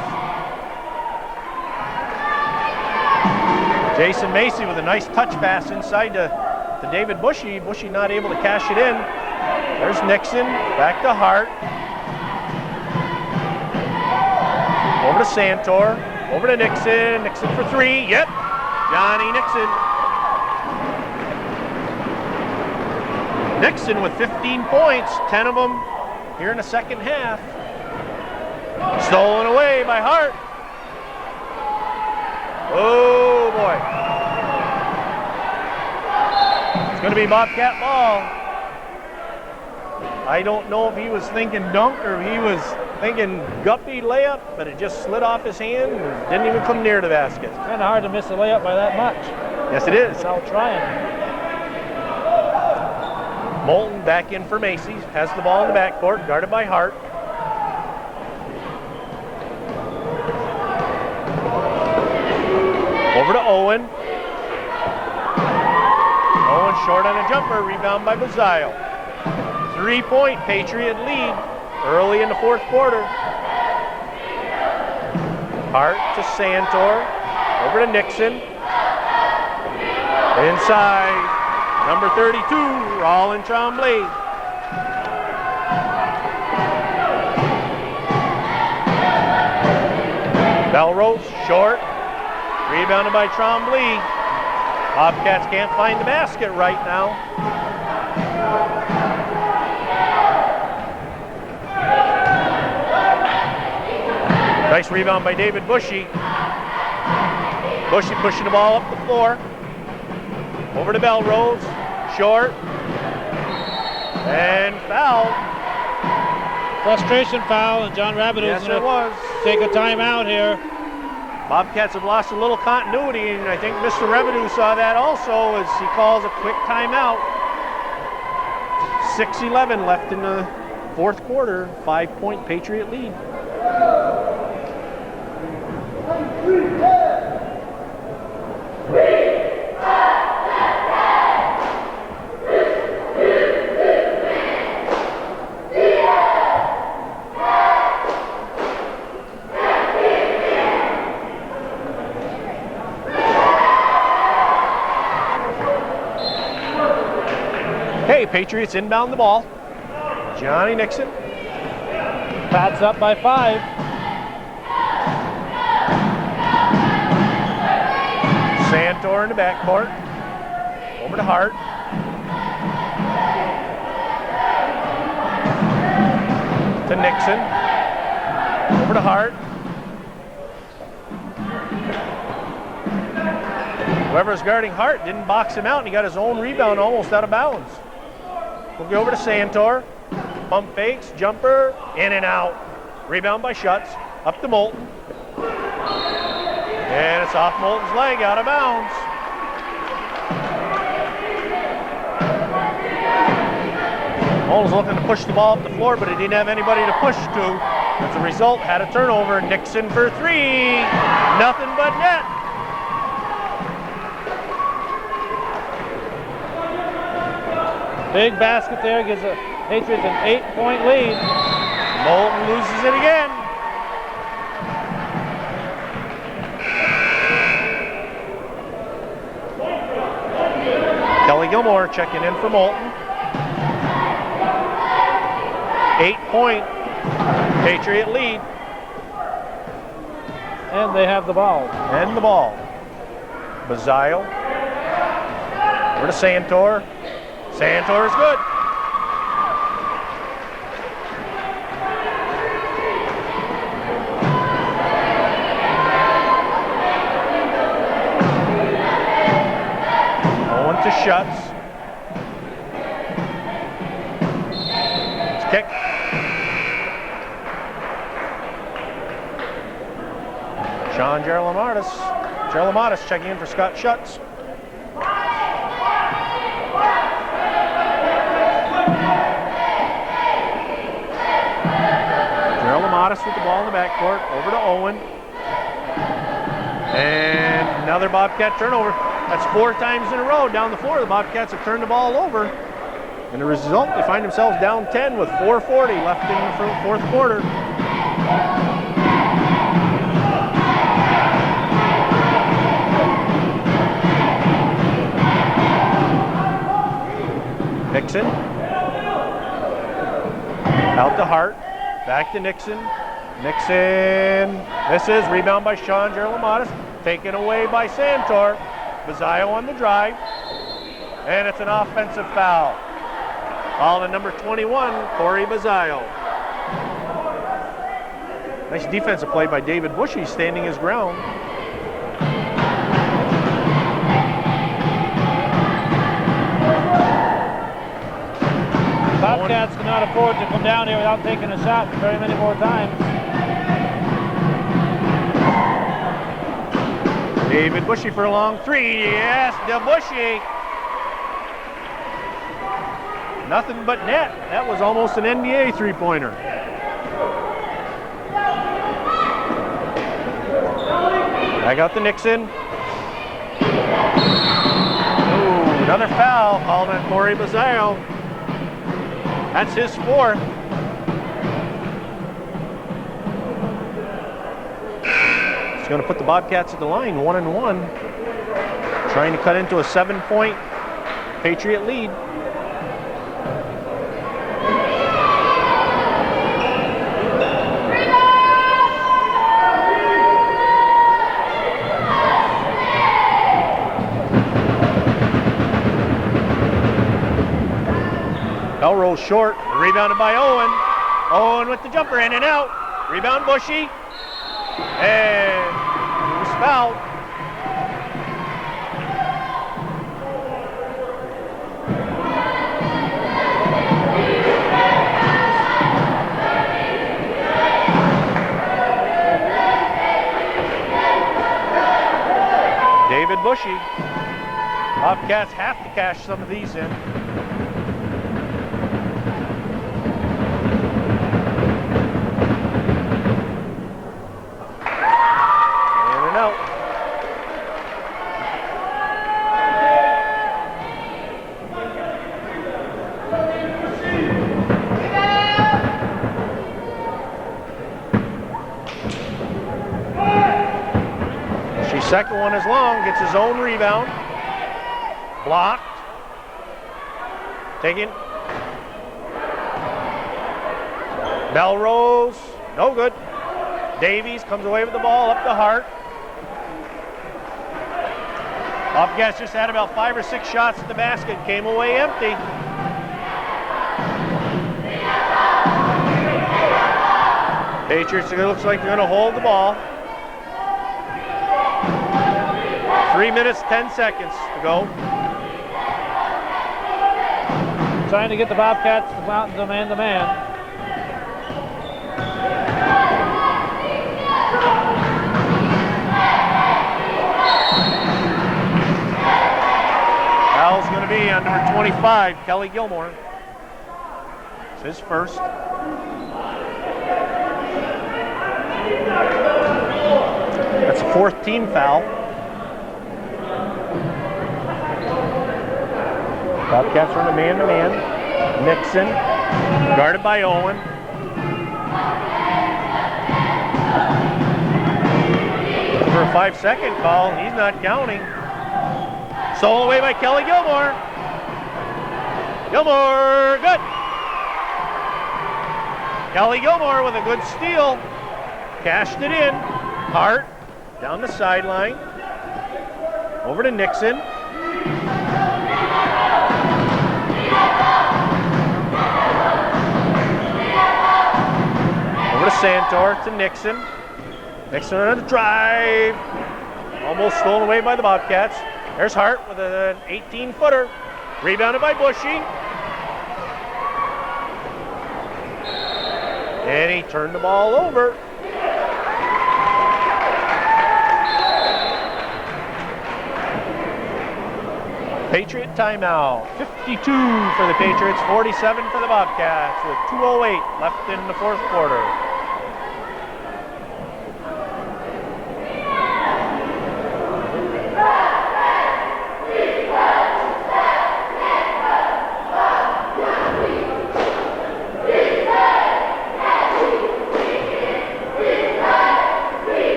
Jason Macy with a nice touch pass inside to David Bushy. Bushy not able to cash it in. There's Nixon, back to Hart. Over to Santor, over to Nixon. Nixon for three, yep. Johnny Nixon. Nixon with 15 points, 10 of them here in the second half. Stolen away by Hart. Oh boy. It's going to be Bobcat ball. I don't know if he was thinking dunk or if he was thinking guppy layup, but it just slid off his hand and didn't even come near the basket. Kind of hard to miss a layup by that much. Yes, it is. Without trying. Moulton back in for Macy. Has the ball in the backcourt, guarded by Hart. Over to Owen. Owen short on a jumper, rebound by Bazile. 3-point Patriot lead early in the fourth quarter. Hart to Santor, over to Nixon. Inside, number 32, Rollin Trombley. Belrose, short, rebounded by Trombley. Bobcats can't find the basket right now. Nice rebound by David Bushy. Bushy pushing the ball up the floor. Over to Belrose. Short. And foul. Frustration foul, and John Rabideau's going to take a timeout here. Bobcats have lost a little continuity, and I think Mr. Rabideau saw that also as he calls a quick timeout. 6:11 left in the fourth quarter. 5-point Patriot lead. Okay, Patriots inbound the ball. Johnny Nixon. Pats up by 5. Santor in the backcourt. Over to Hart. To Nixon. Over to Hart. Whoever's guarding Hart didn't box him out, and he got his own rebound almost out of bounds. We'll go over to Santor. pump fakes, jumper, in and out. Rebound by Schutz, up to Moulton. And it's off Moulton's leg, out of bounds. Moulton's looking to push the ball up the floor, but he didn't have anybody to push to. As a result, had a turnover. Nixon for three. Nothing but net. Big basket there, gives the Patriots an 8-point lead. Moulton loses it again. Kelly Gilmore checking in for Moulton. 8-point Patriot lead. And they have the ball. And the ball. Bazile. Over to Santor. Santor is good. Owen to Schutz. It's kick. Sean Gerlamatis checking in for Scott Schutz. Gerlamatis with the ball in the backcourt, over to Owen. And another Bobcat turnover. That's 4 times in a row down the floor. The Bobcats have turned the ball over. And the result, they find themselves down 10 with 4:40 left in the fourth quarter. Nixon. Out to Hart. Back to Nixon. Nixon misses. Rebound by Sean Gerlamatis. Taken away by Santor. Bazile on the drive. And it's an offensive foul. Foul to number 21, Corey Bazile. Nice defensive play by David Bushy, standing his ground. Bobcats cannot afford to come down here without taking a shot very many more times. David Bushy for a long three. Yes, the Bushy. Nothing but net. That was almost an NBA three-pointer. Back out to Nixon. Ooh, another foul called on Corey Bazile. That's his 4th. He's going to put the Bobcats at the line, 1-1. Trying to cut into a 7-point Patriot lead. Melrose short, rebounded by Owen. Owen with the jumper, in and out. Rebound Bushy. And he was fouled. David Bushy. Bobcats have to cash some of these in. Second one is long, gets his own rebound. Blocked. Taken. Melrose, no good. Davies comes away with the ball, up to Hart. Bobcats just had about 5 or 6 shots at the basket, came away empty. Patriots, it looks like they're going to hold the ball. 3 minutes, 10 seconds to go. trying to get the Bobcats to come out into man-to-man. Foul's going to be on number 25, Kelly Gilmore. It's his first. That's a fourth team foul. Bobcats run a man-to-man. Nixon, guarded by Owen. For a 5-second call, he's not counting. Stolen away by Kelly Gilmore. Gilmore, good. Kelly Gilmore with a good steal. Cashed it in. Hart down the sideline. Over to Nixon. Over to Santor, to Nixon. Nixon on a drive. Almost stolen away by the Bobcats. There's Hart with an 18-footer. Rebounded by Bushy. And he turned the ball over. Patriot timeout. 52 for the Patriots, 47 for the Bobcats with 2:08 left in the fourth quarter.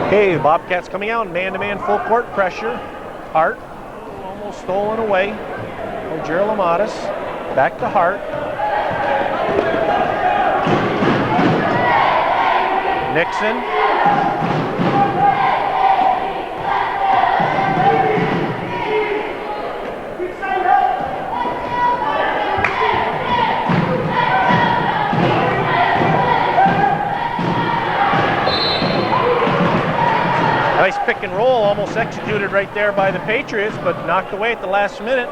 Okay, Bobcats coming out, man-to-man full court pressure. Hart almost stolen away by Gerald Amatis. Back to Hart. Nixon. Nice pick and roll, almost executed right there by the Patriots, but knocked away at the last minute.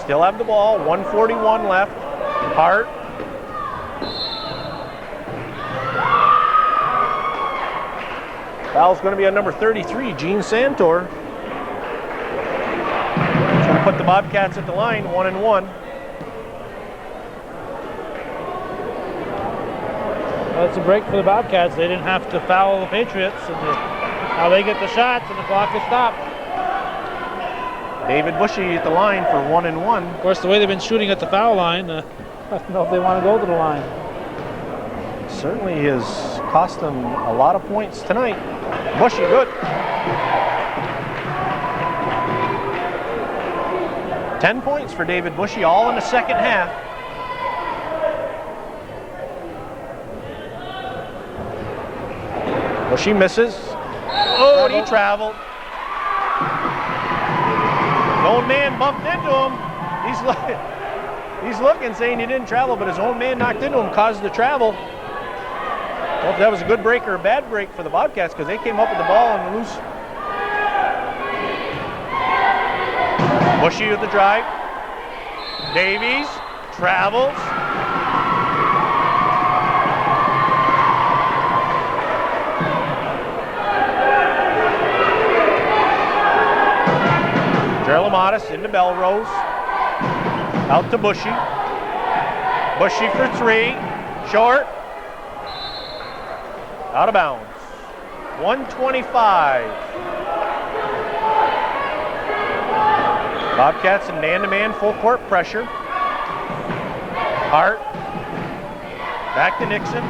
Still have the ball, 1:41 left. Hart. Foul's going to be on number 33, Gene Santor. He's going to put the Bobcats at the line, 1-1. Well, it's a break for the Bobcats. They didn't have to foul the Patriots. Now they get the shots and the clock is stopped. David Bushy at the line for 1-1. Of course, the way they've been shooting at the foul line, I don't know if they want to go to the line. Certainly has cost them a lot of points tonight. Bushy, good. 10 points for David Bushy, all in the second half. Bushy misses. Oh, and he traveled. His own man bumped into him. He's looking, saying he didn't travel, but his own man knocked into him, caused the travel. Well, if that was a good break or a bad break for the Bobcats, because they came up with the ball on the loose. Bushy with the drive. Davies travels. Gerald Amatis into Belrose. Out to Bushy. Bushy for three. Short. Out of bounds. 125. Bobcats in man-to-man full court pressure. Hart. Back to Nixon.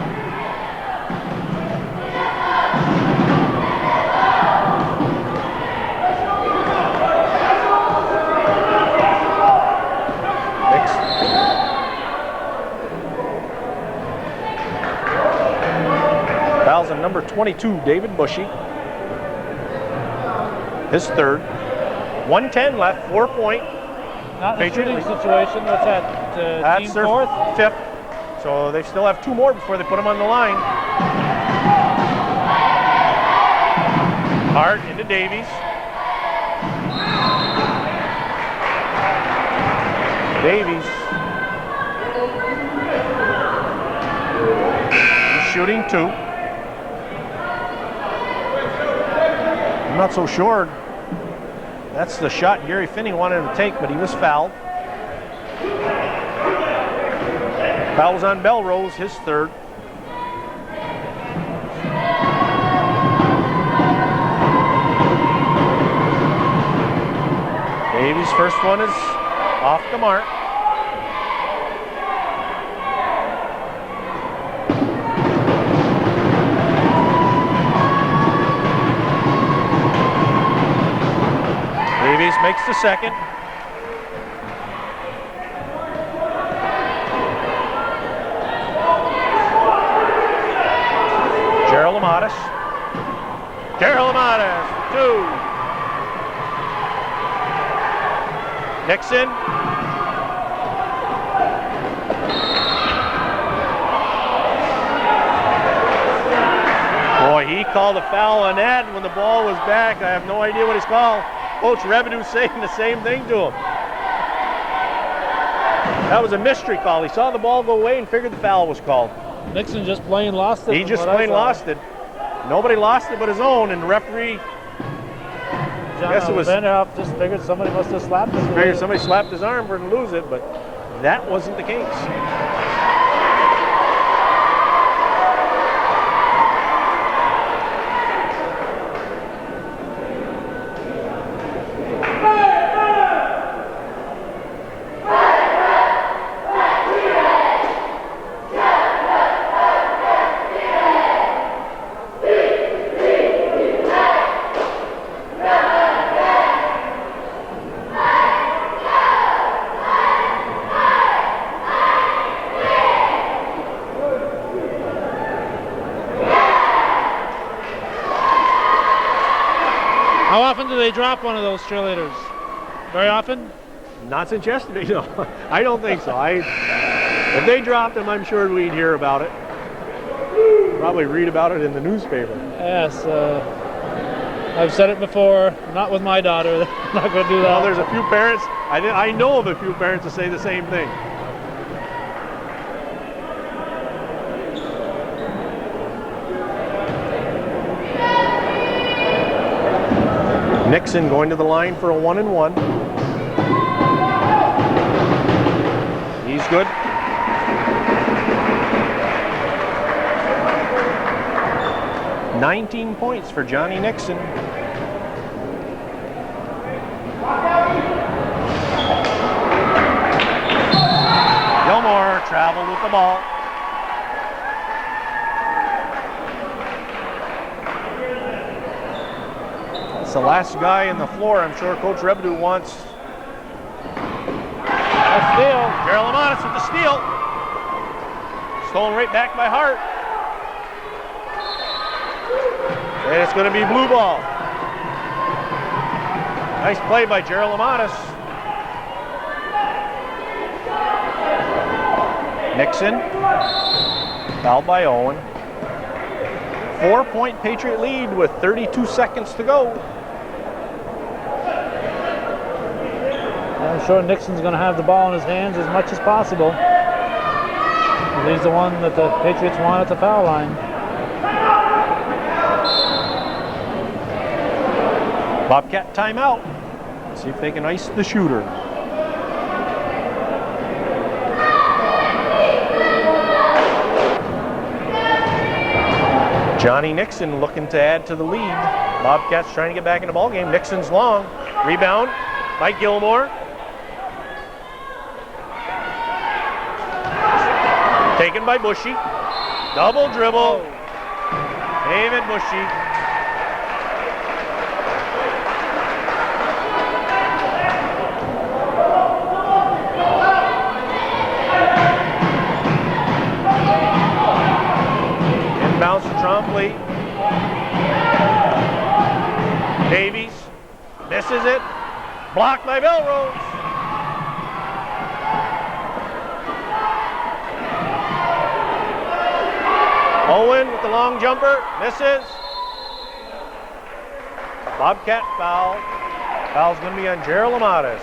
Fouls on number 22, David Bushy. His third. 1:10 left, 4-point. Not in a shooting situation. What's that? That's Team their fourth? fifth. So they still have 2 more before they put them on the line. Hart into Davies. Davies. He's shooting 2. I'm not so sure. That's the shot Gary Finney wanted him to take, but he was fouled. Foul was on Belrose, his third. Davies' first one is off the mark. Davies makes the second. Gerald Amatis. Gerald Amatis, 2. Nixon. Boy, he called a foul on that when the ball was back. I have no idea what he's called. Coach Revenue's saying the same thing to him. That was a mystery call. He saw the ball go away and figured the foul was called. Nixon just plain lost it. He just plain lost it. Nobody lost it but his own, and the referee, John, I guess it was, Vanderhoff just figured somebody must have slapped him. figured somebody slapped his arm for him to lose it, but that wasn't the case. How often do they drop one of those cheerleaders? Very often? Not since yesterday, no. I don't think so. If they dropped them, I'm sure we'd hear about it. Probably read about it in the newspaper. Yes. I've said it before, not with my daughter. I'm not going to do that. Well, there's a few parents, I know of a few parents that say the same thing. Nixon going to the line for a 1-and-1. He's good. $19 points for Johnny Nixon. Gilmore traveled with the ball. It's the last guy on the floor. I'm sure Coach Rebedu wants a steal. Gerald Amatis with the steal. Stolen right back by Hart. And it's going to be blue ball. Nice play by Gerald Amatis. Nixon. Fouled by Owen. 4-point Patriot lead with 32 seconds to go. I'm sure Nixon's going to have the ball in his hands as much as possible. He's the one that the Patriots want at the foul line. Bobcat timeout. See if they can ice the shooter. Johnny Nixon looking to add to the lead. Bobcats trying to get back in the ball game. Nixon's long. Rebound by Gilmore. Taken by Bushy. Double dribble. David Bushy. Inbounds to Trombley. Davies Misses it. Blocked by Belrose. Owen with the long jumper. Misses. Bobcat foul. Foul's going to be on Gerald Amatis.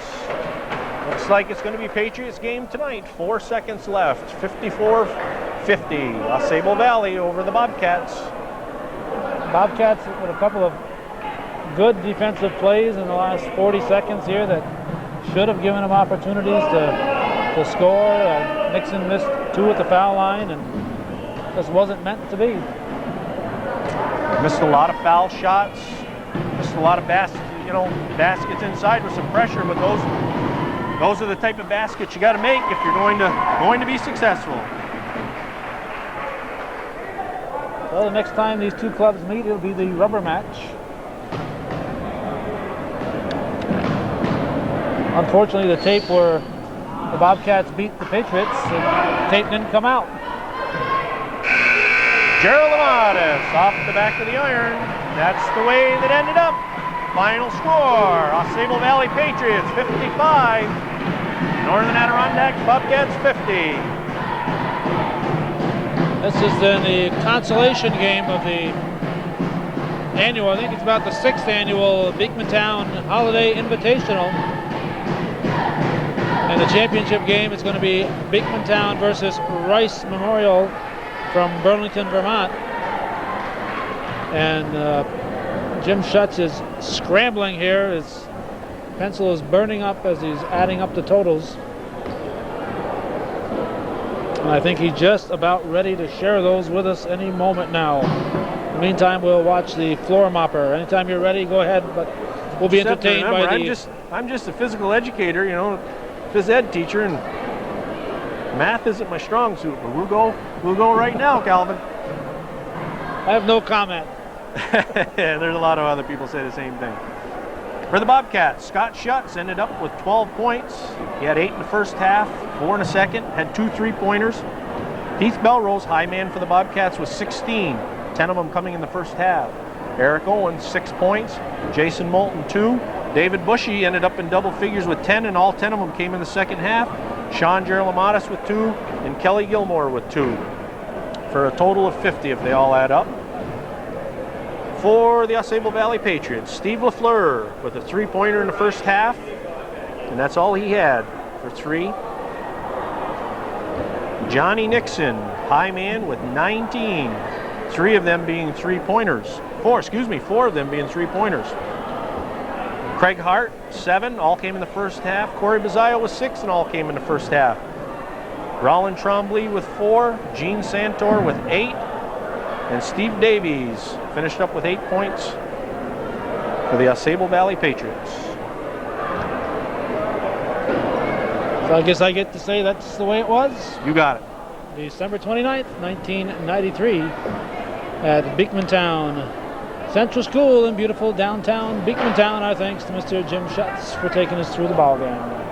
Looks like it's going to be Patriots game tonight. 4 seconds left. 54-50. Sable Valley over the Bobcats. Bobcats with a couple of good defensive plays in the last 40 seconds here that should have given them opportunities to score. Nixon missed 2 at the foul line and just wasn't meant to be. Missed a lot of foul shots. Missed a lot of baskets inside with some pressure, but those are the type of baskets you got to make if you're going to be successful. Well, the next time these two clubs meet, it'll be the rubber match. Unfortunately, the tape where the Bobcats beat the Patriots, the tape didn't come out. Gerald Amatis off the back of the iron. That's the way that ended up. Final score, Sable Valley Patriots 55, Northern Adirondack Bobcats 50. This is then the consolation game of the annual, I think it's about the 6th annual Beekmantown Holiday Invitational. And the championship game is going to be Beekmantown versus Rice Memorial from Burlington, Vermont. And Jim Schutz is scrambling here. His pencil is burning up as he's adding up the totals. And I think he's just about ready to share those with us any moment now. In the meantime, we'll watch the floor mopper. Anytime you're ready, go ahead, but we'll be entertained by the... I'm just a physical educator, phys ed teacher, and math isn't my strong suit, but we'll go right now, Calvin. I have no comment. There's a lot of other people say the same thing. For the Bobcats, Scott Schutz ended up with 12 points. He had 8 in the first half, 4 in the second, had 2 3-pointers. Heath Belrose, high man for the Bobcats, was 16, 10 of them coming in the first half. Eric Owens, 6 points. Jason Moulton, 2. David Bushy ended up in double figures with 10, and all 10 of them came in the second half. Sean Gerald Amatis with 2, and Kelly Gilmore with 2. For a total of 50 if they all add up. For the Sable Valley Patriots, Steve LaFleur with a 3-pointer in the first half, and that's all he had for 3. Johnny Nixon, high man with 19, 3 of them being 3-pointers. 4 of them being 3-pointers. Craig Hart, 7, all came in the first half. Corey Bazzaio with 6, and all came in the first half. Roland Trombley with 4, Gene Santor with 8, and Steve Davies finished up with 8 points for the Sable Valley Patriots. So I guess I get to say that's the way it was. You got it. December 29th, 1993 at Beekmantown Central School in beautiful downtown Beekmantown. Our thanks to Mr. Jim Schutz for taking us through the ball game.